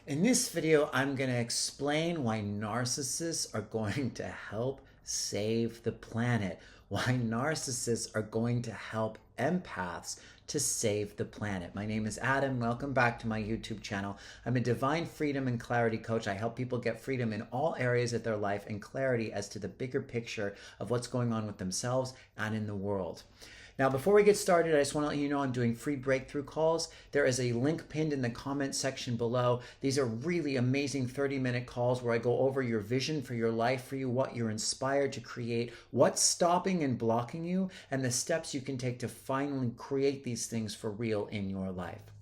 In this video, I'm going to explain why narcissists are going to help save the planet, why narcissists are going to help empaths to save the planet. My name is Adam. Welcome back to my YouTube channel. I'm a divine freedom and clarity coach. I help people get freedom in all areas of their life and clarity as to the bigger picture of what's going on with themselves and in the world. Now, before we get started, I just want to let you know I'm doing free breakthrough calls. There is a link pinned in the comment section below. These are really amazing 30-minute calls where I go over your vision for your life, for you, what you're inspired to create, what's stopping and blocking you, and the steps you can take to finally create these things for real in your life.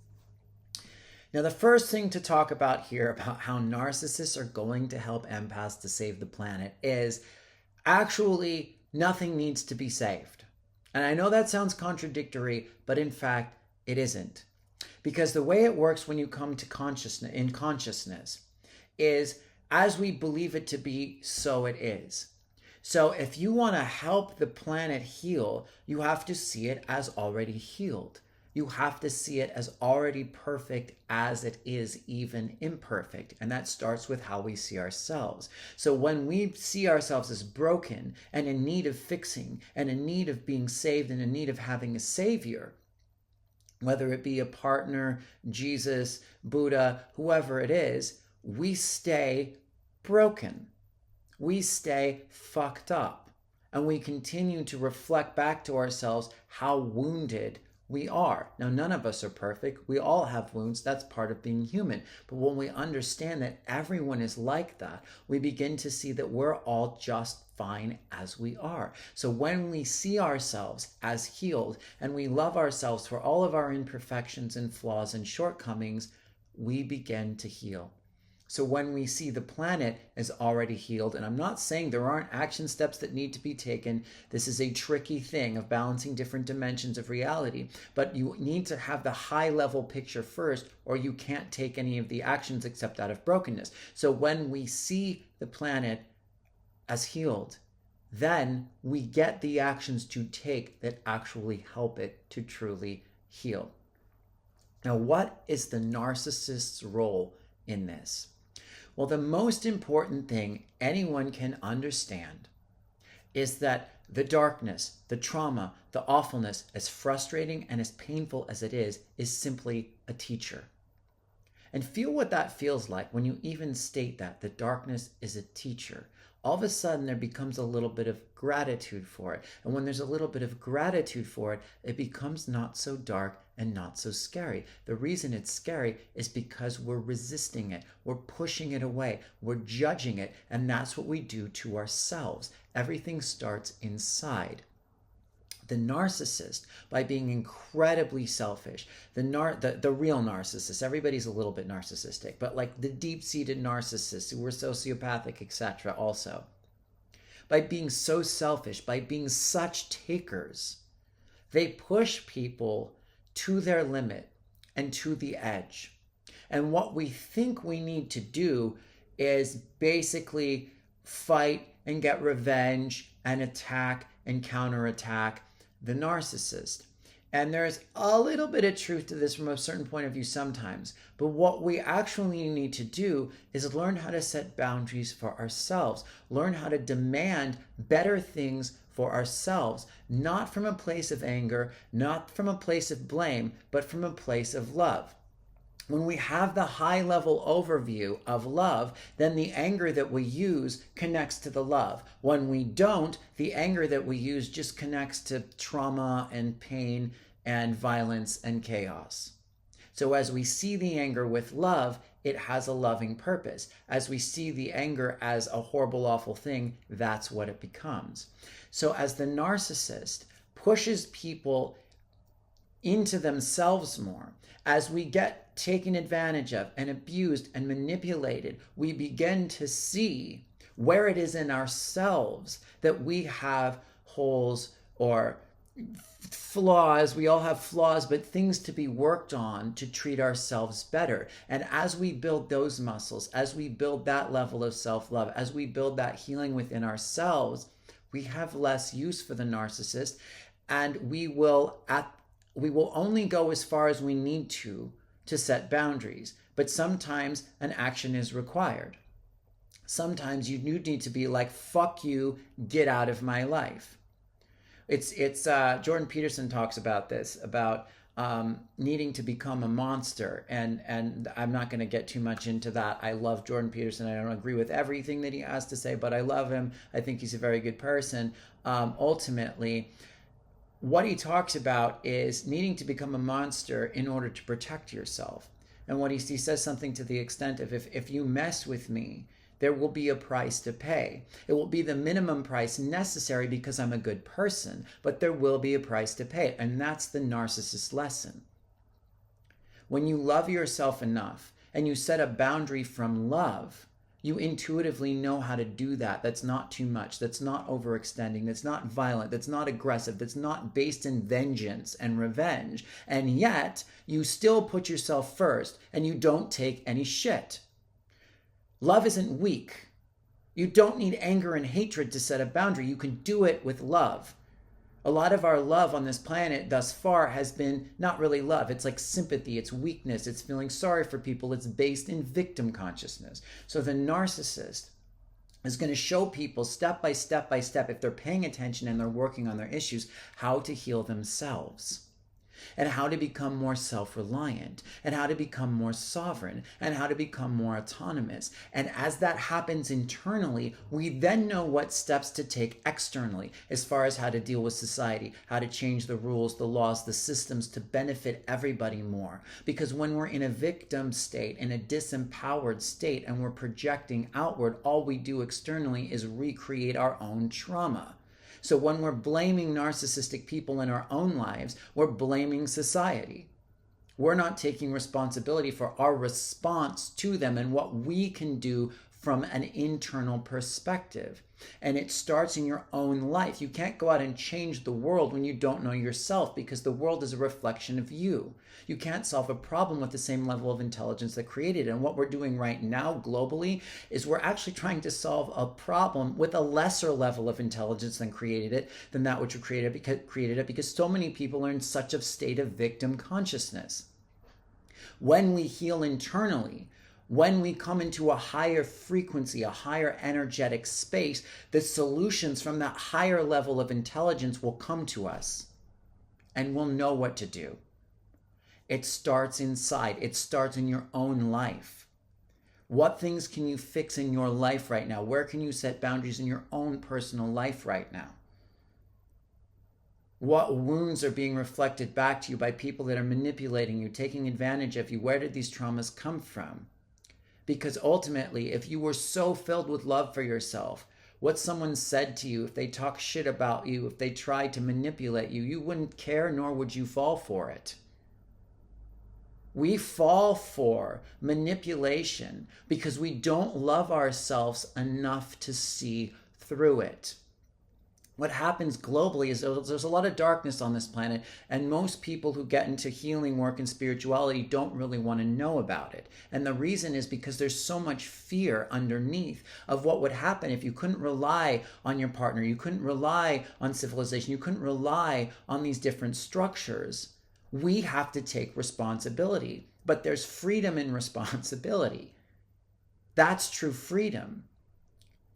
Now, the first thing to talk about here about how narcissists are going to help empaths to save the planet is actually nothing needs to be saved. And I know that sounds contradictory, but in fact, it isn't. Because the way it works when you come to consciousness is as we believe it to be, so it is. So if you want to help the planet heal, you have to see it as already healed. You have to see it as already perfect as it is, even imperfect. And that starts with how we see ourselves. So when we see ourselves as broken and in need of fixing and in need of being saved and in need of having a savior, whether it be a partner, Jesus, Buddha, whoever it is, we stay broken. We stay fucked up. And we continue to reflect back to ourselves how wounded we are. Now, none of us are perfect. We all have wounds. That's part of being human. But when we understand that everyone is like that, we begin to see that we're all just fine as we are. So when we see ourselves as healed and we love ourselves for all of our imperfections and flaws and shortcomings, we begin to heal. So when we see the planet is already healed, and I'm not saying there aren't action steps that need to be taken. This is a tricky thing of balancing different dimensions of reality. But you need to have the high level picture first, or you can't take any of the actions except out of brokenness. So when we see the planet as healed, then we get the actions to take that actually help it to truly heal. Now, what is the narcissist's role in this? Well, the most important thing anyone can understand is that the darkness, the trauma, the awfulness, as frustrating and as painful as it is simply a teacher. And feel what that feels like when you even state that the darkness is a teacher. All of a sudden, there becomes a little bit of gratitude for it. And when there's a little bit of gratitude for it, it becomes not so dark and not so scary. The reason it's scary is because we're resisting it. We're pushing it away. We're judging it. And that's what we do to ourselves. Everything starts inside. The narcissist, by being incredibly selfish, the real narcissist, everybody's a little bit narcissistic, but like the deep-seated narcissists who are sociopathic, etc. also, by being so selfish, by being such takers, they push people to their limit and to the edge. And what we think we need to do is basically fight and get revenge and attack and counterattack the narcissist. And there's a little bit of truth to this from a certain point of view sometimes. But what we actually need to do is learn how to set boundaries for ourselves, learn how to demand better things for ourselves, not from a place of anger, not from a place of blame, but from a place of love. When we have the high level overview of love, then the anger that we use connects to the love. When we don't, the anger that we use just connects to trauma and pain and violence and chaos. So as we see the anger with love, it has a loving purpose. As we see the anger as a horrible, awful thing, that's what it becomes. So as the narcissist pushes people into themselves more, as we get taken advantage of and abused and manipulated, we begin to see where it is in ourselves that we have holes or flaws. We all have flaws, but things to be worked on to treat ourselves better. And as we build those muscles, as we build that level of self-love, as we build that healing within ourselves, we have less use for the narcissist, and we will only go as far as we need to set boundaries. but sometimes an action is required. Sometimes you need to be like, fuck you, get out of my life. It's Jordan Peterson talks about this, about needing to become a monster, and I'm not going to get too much into that. I love Jordan Peterson. I don't agree with everything that he has to say, but I love him. I think he's a very good person. Ultimately, what he talks about is needing to become a monster in order to protect yourself. And what he says something to the extent of, if you mess with me, there will be a price to pay. It will be the minimum price necessary because I'm a good person, but there will be a price to pay. And that's the narcissist lesson. When you love yourself enough and you set a boundary from love, you intuitively know how to do that. That's not too much. That's not overextending. That's not violent. That's not aggressive. That's not based in vengeance and revenge. And yet, you still put yourself first and you don't take any shit. Love isn't weak. You don't need anger and hatred to set a boundary. You can do it with love. A lot of our love on this planet thus far has been not really love. It's like sympathy, it's weakness, it's feeling sorry for people. It's based in victim consciousness. So the narcissist is going to show people step by step by step, if they're paying attention and they're working on their issues, how to heal themselves, and how to become more self-reliant, and how to become more sovereign, and how to become more autonomous. And as that happens internally, we then know what steps to take externally, as far as how to deal with society, how to change the rules, the laws, the systems to benefit everybody more. Because when we're in a victim state, in a disempowered state, and we're projecting outward, all we do externally is recreate our own trauma. So when we're blaming narcissistic people in our own lives, we're blaming society. We're not taking responsibility for our response to them and what we can do from an internal perspective. And it starts in your own life. You can't go out and change the world when you don't know yourself, because the world is a reflection of you. You can't solve a problem with the same level of intelligence that created it. And what we're doing right now globally is we're actually trying to solve a problem with a lesser level of intelligence than that which created it, because so many people are in such a state of victim consciousness. When we heal internally, when we come into a higher frequency, a higher energetic space, the solutions from that higher level of intelligence will come to us, and we'll know what to do. It starts inside. It starts in your own life. What things can you fix in your life right now? Where can you set boundaries in your own personal life right now? What wounds are being reflected back to you by people that are manipulating you, taking advantage of you? Where did these traumas come from? Because ultimately, if you were so filled with love for yourself, what someone said to you, if they talk shit about you, if they tried to manipulate you, you wouldn't care, nor would you fall for it. We fall for manipulation because we don't love ourselves enough to see through it. What happens globally is there's a lot of darkness on this planet, and most people who get into healing work and spirituality don't really want to know about it. And the reason is because there's so much fear underneath of what would happen if you couldn't rely on your partner, you couldn't rely on civilization, you couldn't rely on these different structures. We have to take responsibility, but there's freedom in responsibility. That's true freedom.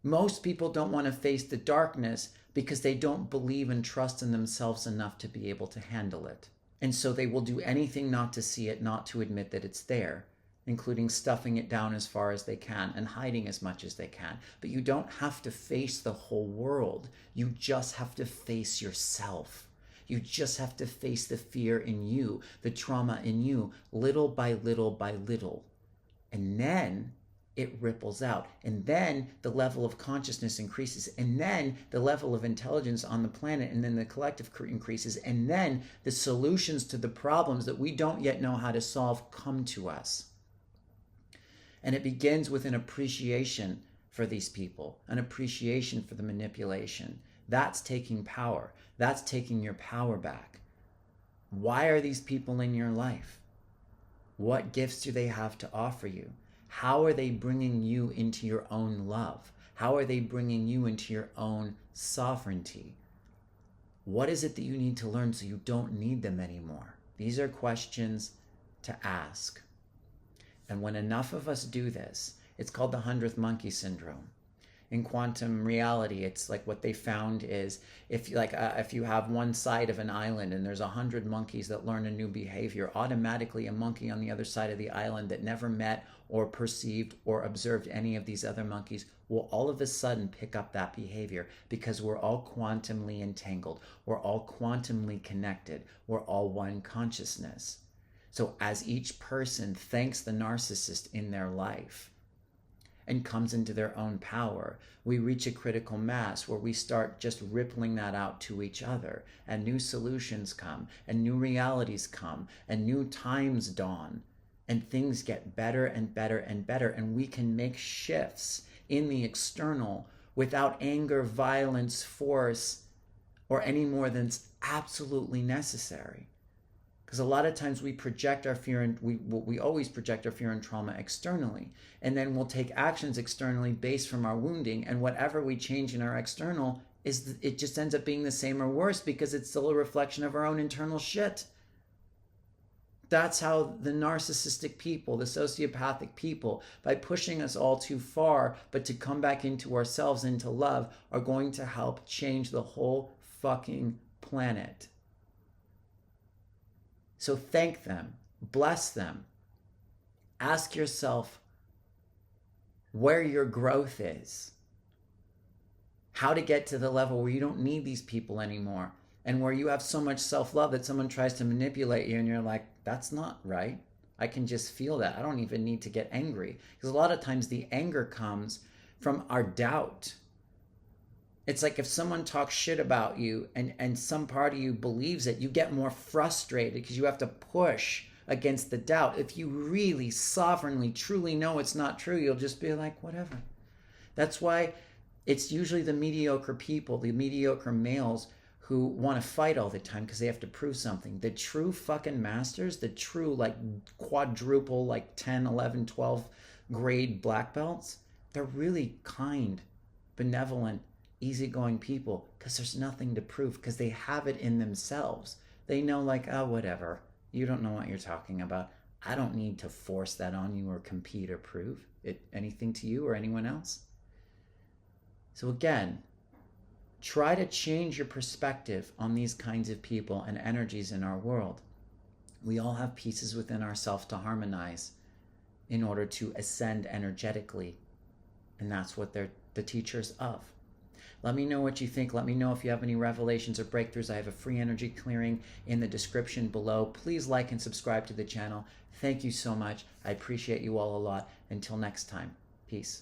Most people don't want to face the darkness because they don't believe and trust in themselves enough to be able to handle it. And so they will do anything not to see it, not to admit that it's there, including stuffing it down as far as they can and hiding as much as they can. But you don't have to face the whole world. You just have to face yourself. You just have to face the fear in you, the trauma in you, little by little by little. And then it ripples out. And then the level of consciousness increases. And then the level of intelligence on the planet and then the collective increases. And then the solutions to the problems that we don't yet know how to solve come to us. And it begins with an appreciation for these people, an appreciation for the manipulation. That's taking power. That's taking your power back. Why are these people in your life? What gifts do they have to offer you? How are they bringing you into your own love? How are they bringing you into your own sovereignty? What is it that you need to learn so you don't need them anymore? These are questions to ask. And when enough of us do this, it's called the 100th monkey syndrome. In quantum reality, it's like what they found is if you have one side of an island and there's 100 monkeys that learn a new behavior, automatically a monkey on the other side of the island that never met or perceived or observed any of these other monkeys will all of a sudden pick up that behavior, because we're all quantumly entangled, we're all quantumly connected, we're all one consciousness. So as each person thanks the narcissist in their life and comes into their own power, we reach a critical mass where we start just rippling that out to each other, and new solutions come, and new realities come, and new times dawn, and things get better and better and better, and we can make shifts in the external without anger, violence, force, or any more than's absolutely necessary. Because a lot of times we project our fear, and we always project our fear and trauma externally, and then we'll take actions externally based from our wounding, and whatever we change in our external it just ends up being the same or worse, because it's still a reflection of our own internal shit. That's how the narcissistic people, the sociopathic people, by pushing us all too far, but to come back into ourselves, into love, are going to help change the whole fucking planet. So thank them, bless them. Ask yourself where your growth is, how to get to the level where you don't need these people anymore, and where you have so much self-love that someone tries to manipulate you and you're like, that's not right. I can just feel that. I don't even need to get angry. Because a lot of times the anger comes from our doubt. It's like if someone talks shit about you and some part of you believes it, you get more frustrated because you have to push against the doubt. If you really sovereignly, truly know it's not true, you'll just be like, whatever. That's why it's usually the mediocre people, the mediocre males, who want to fight all the time because they have to prove something. The true fucking masters, the true like quadruple, like 10, 11, 12 grade black belts, they're really kind, benevolent, easygoing people, because there's nothing to prove, because they have it in themselves. They know, like, oh, whatever. You don't know what you're talking about. I don't need to force that on you or compete or prove it anything to you or anyone else. So again, try to change your perspective on these kinds of people and energies in our world. We all have pieces within ourselves to harmonize in order to ascend energetically. And that's what they're the teachers of. Let me know what you think. Let me know if you have any revelations or breakthroughs. I have a free energy clearing in the description below. Please like and subscribe to the channel. Thank you so much. I appreciate you all a lot. Until next time, peace.